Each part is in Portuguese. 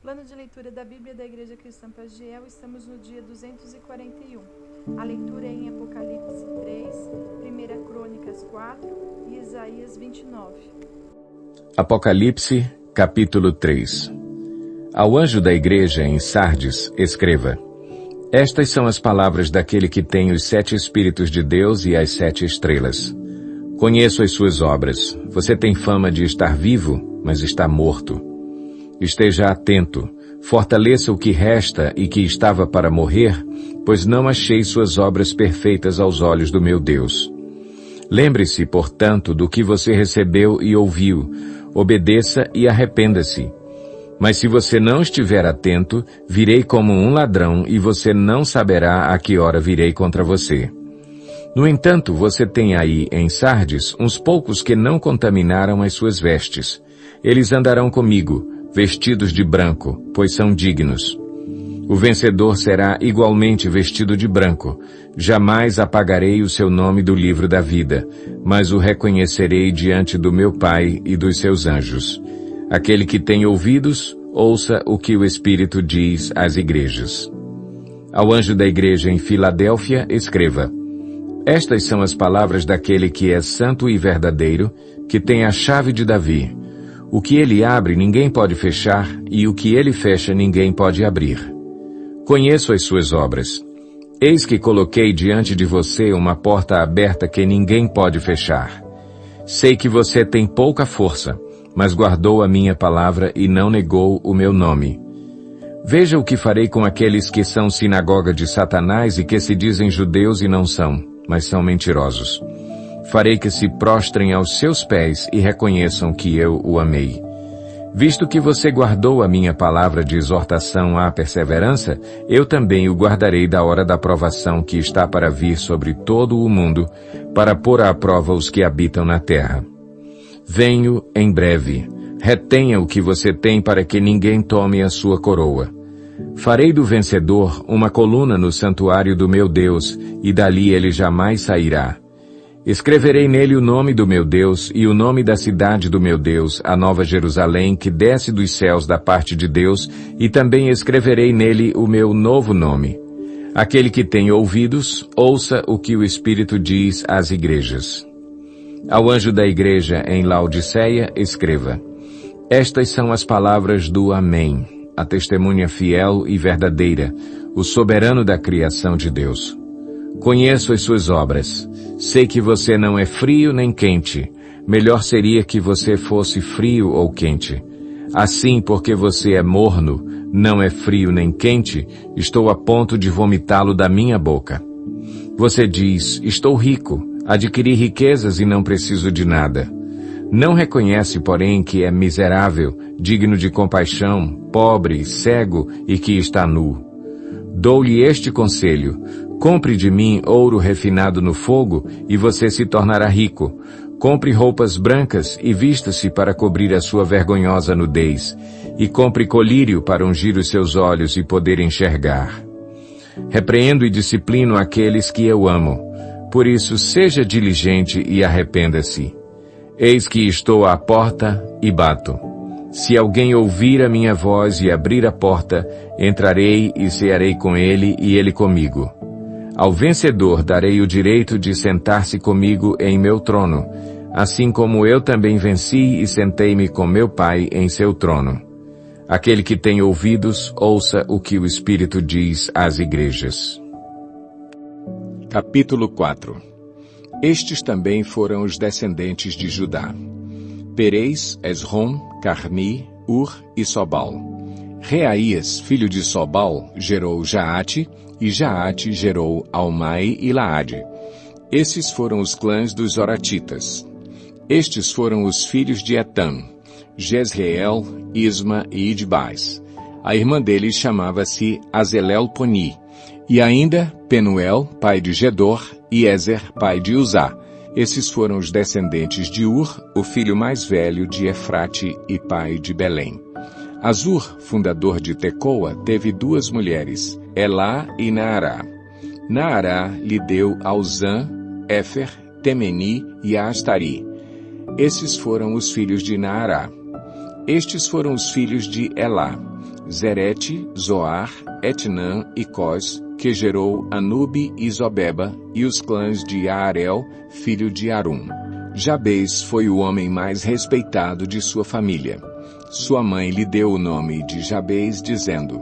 Plano de leitura da Bíblia da Igreja Cristã Pagiel, estamos no dia 241. A leitura é em Apocalipse 3, 1 Crônicas 4 e Isaías 29. Apocalipse, capítulo 3. Ao anjo da igreja em Sardes, escreva: Estas são as palavras daquele que tem os 7 Espíritos de Deus e as 7 estrelas. Conheço as suas obras. Você tem fama de estar vivo, mas está morto. Esteja atento, fortaleça o que resta e que estava para morrer, pois não achei suas obras perfeitas aos olhos do meu Deus. Lembre-se, portanto, do que você recebeu e ouviu, obedeça e arrependa-se. Mas se você não estiver atento, virei como um ladrão e você não saberá a que hora virei contra você. No entanto, você tem aí em Sardes uns poucos que não contaminaram as suas vestes. Eles andarão comigo, vestidos de branco, pois são dignos. O vencedor será igualmente vestido de branco. Jamais apagarei o seu nome do livro da vida, mas o reconhecerei diante do meu Pai e dos seus anjos. Aquele que tem ouvidos, ouça o que o Espírito diz às igrejas. Ao anjo da igreja em Filadélfia, escreva: Estas são as palavras daquele que é santo e verdadeiro, que tem a chave de Davi. O que ele abre ninguém pode fechar, e o que ele fecha ninguém pode abrir. Conheço as suas obras. Eis que coloquei diante de você uma porta aberta que ninguém pode fechar. Sei que você tem pouca força, mas guardou a minha palavra e não negou o meu nome. Veja o que farei com aqueles que são sinagoga de Satanás e que se dizem judeus e não são, mas são mentirosos. Farei que se prostrem aos seus pés e reconheçam que eu o amei. Visto que você guardou a minha palavra de exortação à perseverança, eu também o guardarei da hora da provação que está para vir sobre todo o mundo, para pôr à prova os que habitam na terra. Venho em breve. Retenha o que você tem para que ninguém tome a sua coroa. Farei do vencedor uma coluna no santuário do meu Deus, e dali ele jamais sairá. Escreverei nele o nome do meu Deus e o nome da cidade do meu Deus, a Nova Jerusalém, que desce dos céus da parte de Deus, e também escreverei nele o meu novo nome. Aquele que tem ouvidos, ouça o que o Espírito diz às igrejas. Ao anjo da igreja em Laodiceia, escreva: Estas são as palavras do Amém, a testemunha fiel e verdadeira, o soberano da criação de Deus. Conheço as suas obras. Sei que você não é frio nem quente. Melhor seria que você fosse frio ou quente. Assim, porque você é morno, não é frio nem quente, estou a ponto de vomitá-lo da minha boca. Você diz: estou rico, adquiri riquezas e não preciso de nada. Não reconhece, porém, que é miserável, digno de compaixão, pobre, cego e que está nu. Dou-lhe este conselho: compre de mim ouro refinado no fogo, e você se tornará rico. Compre roupas brancas e vista-se para cobrir a sua vergonhosa nudez. E compre colírio para ungir os seus olhos e poder enxergar. Repreendo e disciplino aqueles que eu amo. Por isso, seja diligente e arrependa-se. Eis que estou à porta e bato. Se alguém ouvir a minha voz e abrir a porta, entrarei e cearei com ele e ele comigo. Ao vencedor darei o direito de sentar-se comigo em meu trono, assim como eu também venci e sentei-me com meu Pai em seu trono. Aquele que tem ouvidos, ouça o que o Espírito diz às igrejas. Capítulo 4. Estes também foram os descendentes de Judá: Perez, Esrom, Carmi, Ur e Sobal. Reaías, filho de Sobal, gerou Jaate, e Jaate gerou Almai e Laade. Esses foram os clãs dos Zoratitas. Estes foram os filhos de Etam: Jezreel, Isma e Idbás. A irmã deles chamava-se Azelelponi, e ainda Penuel, pai de Gedor, e Ezer, pai de Uzá. Esses foram os descendentes de Ur, o filho mais velho de Efrate e pai de Belém. Azur, fundador de Tecoa, teve 2 mulheres, Elá e Naará. Naará lhe deu Auzã, Éfer, Temeni e Astari. Esses foram os filhos de Naará. Estes foram os filhos de Elá: Zerete, Zoar, Etnã e Cós, que gerou Anube e Zobeba, e os clãs de Aarel, filho de Arum. Jabez foi o homem mais respeitado de sua família. Sua mãe lhe deu o nome de Jabez, dizendo: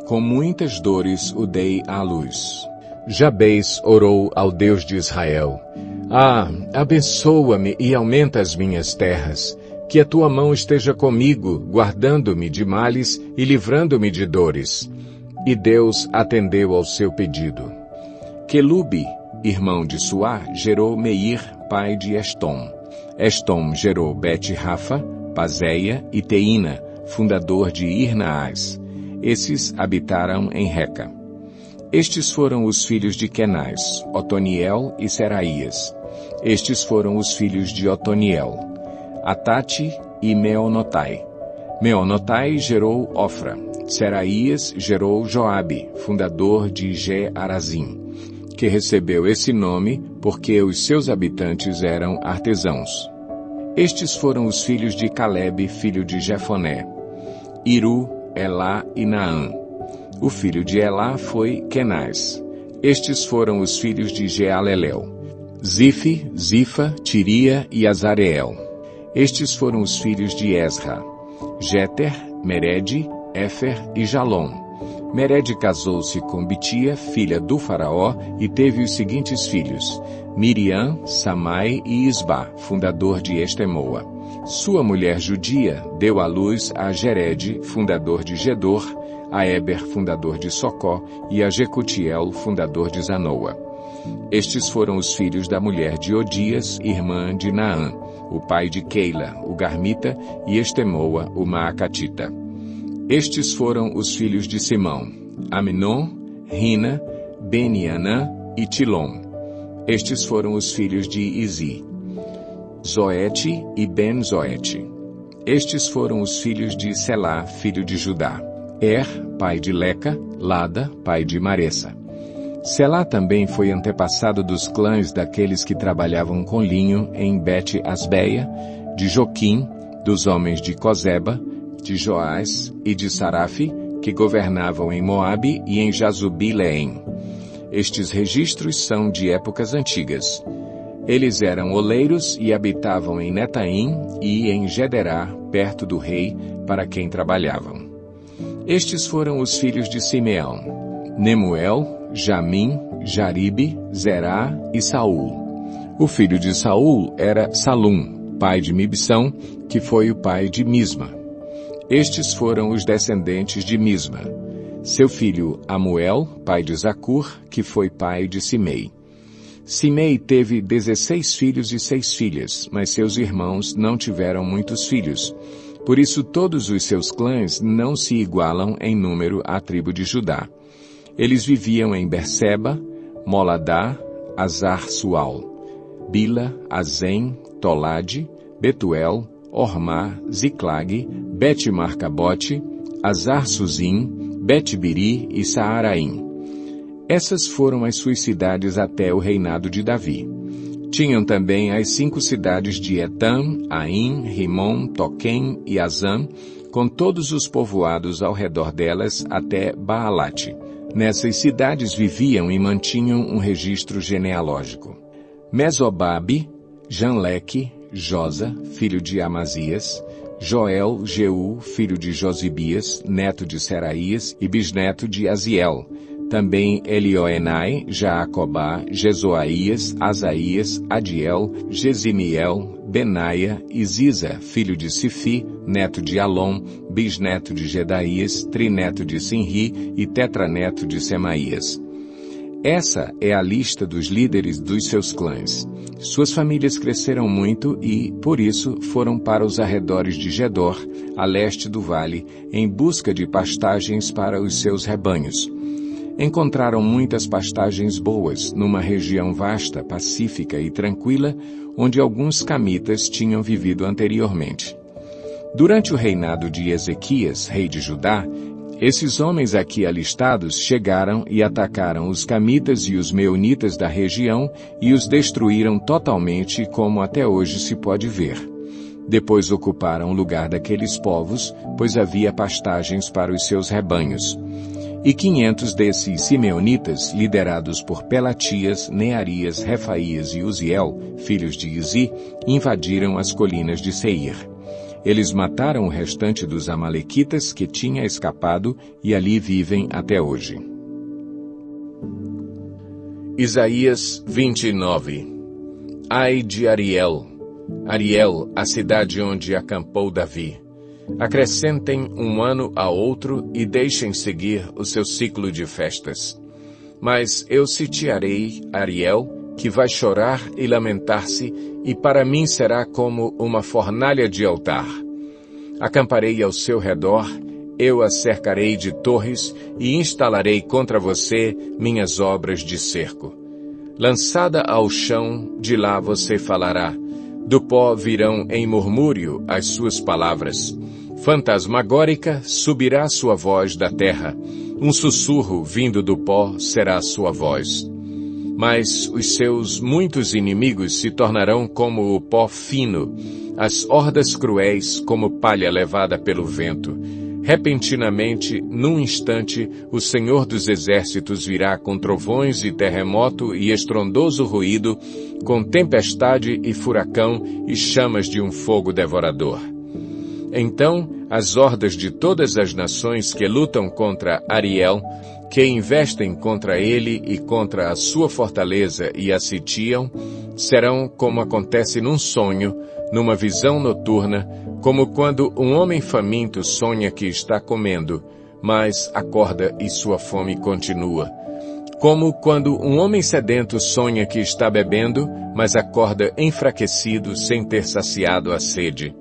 com muitas dores o dei à luz. Jabez orou ao Deus de Israel: abençoa-me e aumenta as minhas terras, que a tua mão esteja comigo, guardando-me de males e livrando-me de dores. E Deus atendeu ao seu pedido. Quelube, irmão de Suá, gerou Meir, pai de Estom. Estom gerou Bet-Rafa, Pazeia e Teína, fundador de Ir-Naás. Esses habitaram em Reca. Estes foram os filhos de Kenaz, Otoniel e Seraías. Estes foram os filhos de Otoniel, Atate e Meonotai. Meonotai gerou Ofra. Seraías gerou Joabe, fundador de Ge-Arazim, que recebeu esse nome porque os seus habitantes eram artesãos. Estes foram os filhos de Calebe, filho de Jefoné: Iru, Elá e Naã. O filho de Elá foi Kenaz. Estes foram os filhos de Jealelel: Zife, Zifa, Tiria e Azareel. Estes foram os filhos de Ezra: Jeter, Mered, Éfer e Jalom. Mered casou-se com Bitia, filha do faraó, e teve os seguintes filhos: Miriam, Samai e Isba, fundador de Estemoa. Sua mulher judia deu à luz a Jered, fundador de Gedor, a Eber, fundador de Socó, e a Jecutiel, fundador de Zanoa. Estes foram os filhos da mulher de Odias, irmã de Naã, o pai de Keila, o Garmita, e Estemoa, o Maacatita. Estes foram os filhos de Simão: Aminon, Rina, Benianã e Tilom. Estes foram os filhos de Izi: Zoete e Ben-Zoete. Estes foram os filhos de Selá, filho de Judá: pai de Leca, Lada, pai de Maressa. Selá também foi antepassado dos clãs daqueles que trabalhavam com linho em Bet-Asbeia, de Joquim, dos homens de Cozeba, de Joás e de Sarafe, que governavam em Moabe e em Jazubi-Leém. Estes registros são de épocas antigas. Eles eram oleiros e habitavam em Netaim e em Gederá, perto do rei, para quem trabalhavam. Estes foram os filhos de Simeão: Nemuel, Jamim, Jaribe, Zerá e Saul. O filho de Saul era Salum, pai de Mibsão, que foi o pai de Misma. Estes foram os descendentes de Misma: seu filho Amuel, pai de Zacur, que foi pai de Simei. Simei teve 16 filhos e 6 filhas, mas seus irmãos não tiveram muitos filhos. Por isso todos os seus clãs não se igualam em número à tribo de Judá. Eles viviam em Berseba, Moladá, Azar-Sual, Bila, Azem, Tolade, Betuel, Ormá, Ziclag, Bet-Marcabote, Azar-Suzim, Bet-Biri e Saaraim. Essas foram as suas cidades até o reinado de Davi. Tinham também as 5 cidades de Etam, Aim, Rimon, Toquém e Azam, com todos os povoados ao redor delas até Baalate. Nessas cidades viviam e mantinham um registro genealógico: Mesobabe, Janleque, Josa, filho de Amazias, Joel, Jeú, filho de Josibias, neto de Seraías e bisneto de Aziel. Também Elioenai, Jaacobá, Jezoaías, Asaías, Adiel, Gesimiel, Benaia e Ziza, filho de Sifi, neto de Alom, bisneto de Gedaías, trineto de Sinri e tetraneto de Semaías. Essa é a lista dos líderes dos seus clãs. Suas famílias cresceram muito e, por isso, foram para os arredores de Gedor, a leste do vale, em busca de pastagens para os seus rebanhos. Encontraram muitas pastagens boas, numa região vasta, pacífica e tranquila, onde alguns camitas tinham vivido anteriormente. Durante o reinado de Ezequias, rei de Judá, esses homens aqui alistados chegaram e atacaram os camitas e os meunitas da região e os destruíram totalmente, como até hoje se pode ver. Depois ocuparam o lugar daqueles povos, pois havia pastagens para os seus rebanhos. E 500 desses simeonitas, liderados por Pelatias, Nearias, Refaías e Uziel, filhos de Izi, invadiram as colinas de Seir. Eles mataram o restante dos amalequitas que tinha escapado e ali vivem até hoje. Isaías 29. Ai de Ariel, Ariel, a cidade onde acampou Davi. Acrescentem um ano a outro e deixem seguir o seu ciclo de festas. Mas eu sitiarei Ariel, que vai chorar e lamentar-se, e para mim será como uma fornalha de altar. Acamparei ao seu redor, eu a cercarei de torres e instalarei contra você minhas obras de cerco. Lançada ao chão, de lá você falará. Do pó virão em murmúrio as suas palavras. Fantasmagórica subirá sua voz da terra. Um sussurro vindo do pó será sua voz. Mas os seus muitos inimigos se tornarão como o pó fino, as hordas cruéis como palha levada pelo vento. Repentinamente, num instante, o Senhor dos Exércitos virá com trovões e terremoto e estrondoso ruído, com tempestade e furacão e chamas de um fogo devorador. Então, as hordas de todas as nações que lutam contra Ariel, que investem contra ele e contra a sua fortaleza e a sitiam, serão como acontece num sonho, numa visão noturna, como quando um homem faminto sonha que está comendo, mas acorda e sua fome continua. Como quando um homem sedento sonha que está bebendo, mas acorda enfraquecido sem ter saciado a sede.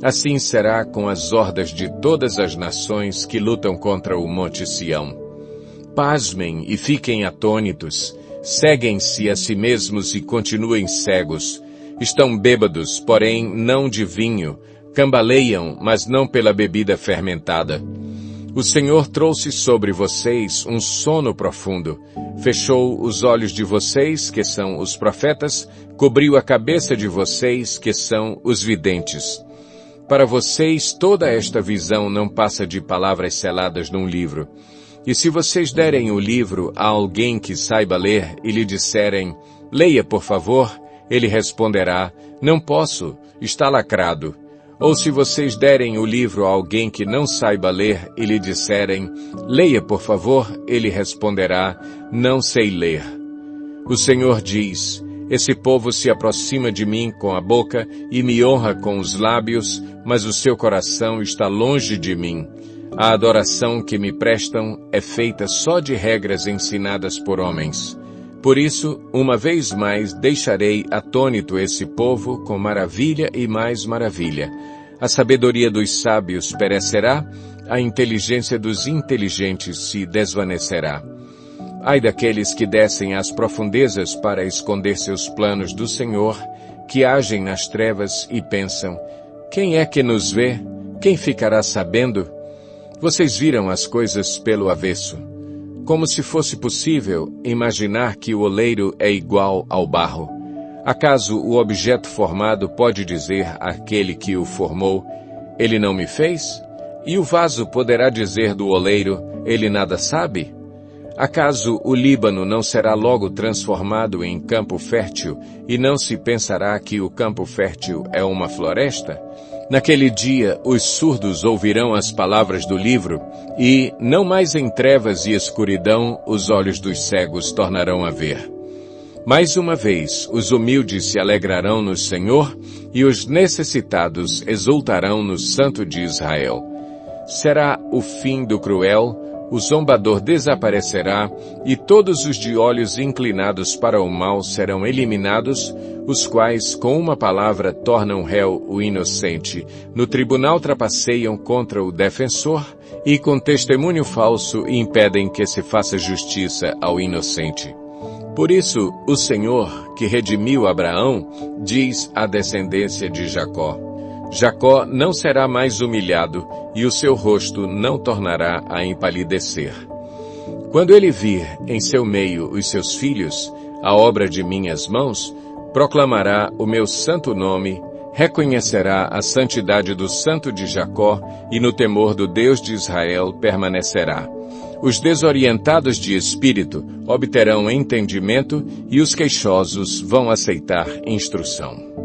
Assim será com as hordas de todas as nações que lutam contra o Monte Sião. Pasmem e fiquem atônitos, ceguem-se a si mesmos e continuem cegos. Estão bêbados, porém não de vinho, cambaleiam, mas não pela bebida fermentada. O Senhor trouxe sobre vocês um sono profundo, fechou os olhos de vocês, que são os profetas, cobriu a cabeça de vocês, que são os videntes. Para vocês, toda esta visão não passa de palavras seladas num livro. E se vocês derem o livro a alguém que saiba ler e lhe disserem, leia, por favor, ele responderá, não posso, está lacrado. Ou se vocês derem o livro a alguém que não saiba ler e lhe disserem, leia, por favor, ele responderá, não sei ler. O Senhor diz, esse povo se aproxima de mim com a boca e me honra com os lábios, mas o seu coração está longe de mim. A adoração que me prestam é feita só de regras ensinadas por homens. Por isso, uma vez mais, deixarei atônito esse povo com maravilha e mais maravilha. A sabedoria dos sábios perecerá, a inteligência dos inteligentes se desvanecerá. Ai daqueles que descem às profundezas para esconder seus planos do Senhor, que agem nas trevas e pensam, quem é que nos vê? Quem ficará sabendo? Vocês viram as coisas pelo avesso. Como se fosse possível imaginar que o oleiro é igual ao barro. Acaso o objeto formado pode dizer àquele que o formou, ele não me fez? E o vaso poderá dizer do oleiro, ele nada sabe? Acaso o Líbano não será logo transformado em campo fértil, e não se pensará que o campo fértil é uma floresta? Naquele dia, os surdos ouvirão as palavras do livro, e, não mais em trevas e escuridão, os olhos dos cegos tornarão a ver. Mais uma vez, os humildes se alegrarão no Senhor, e os necessitados exultarão no Santo de Israel. Será o fim do cruel, o zombador desaparecerá, e todos os de olhos inclinados para o mal serão eliminados, os quais, com uma palavra, tornam réu o inocente, no tribunal trapaceiam contra o defensor, e com testemunho falso impedem que se faça justiça ao inocente. Por isso, o Senhor, que redimiu Abraão, diz à descendência de Jacó, Jacó não será mais humilhado, e o seu rosto não tornará a empalidecer. Quando ele vir em seu meio os seus filhos, a obra de minhas mãos, proclamará o meu santo nome, reconhecerá a santidade do Santo de Jacó e no temor do Deus de Israel permanecerá. Os desorientados de espírito obterão entendimento e os queixosos vão aceitar instrução.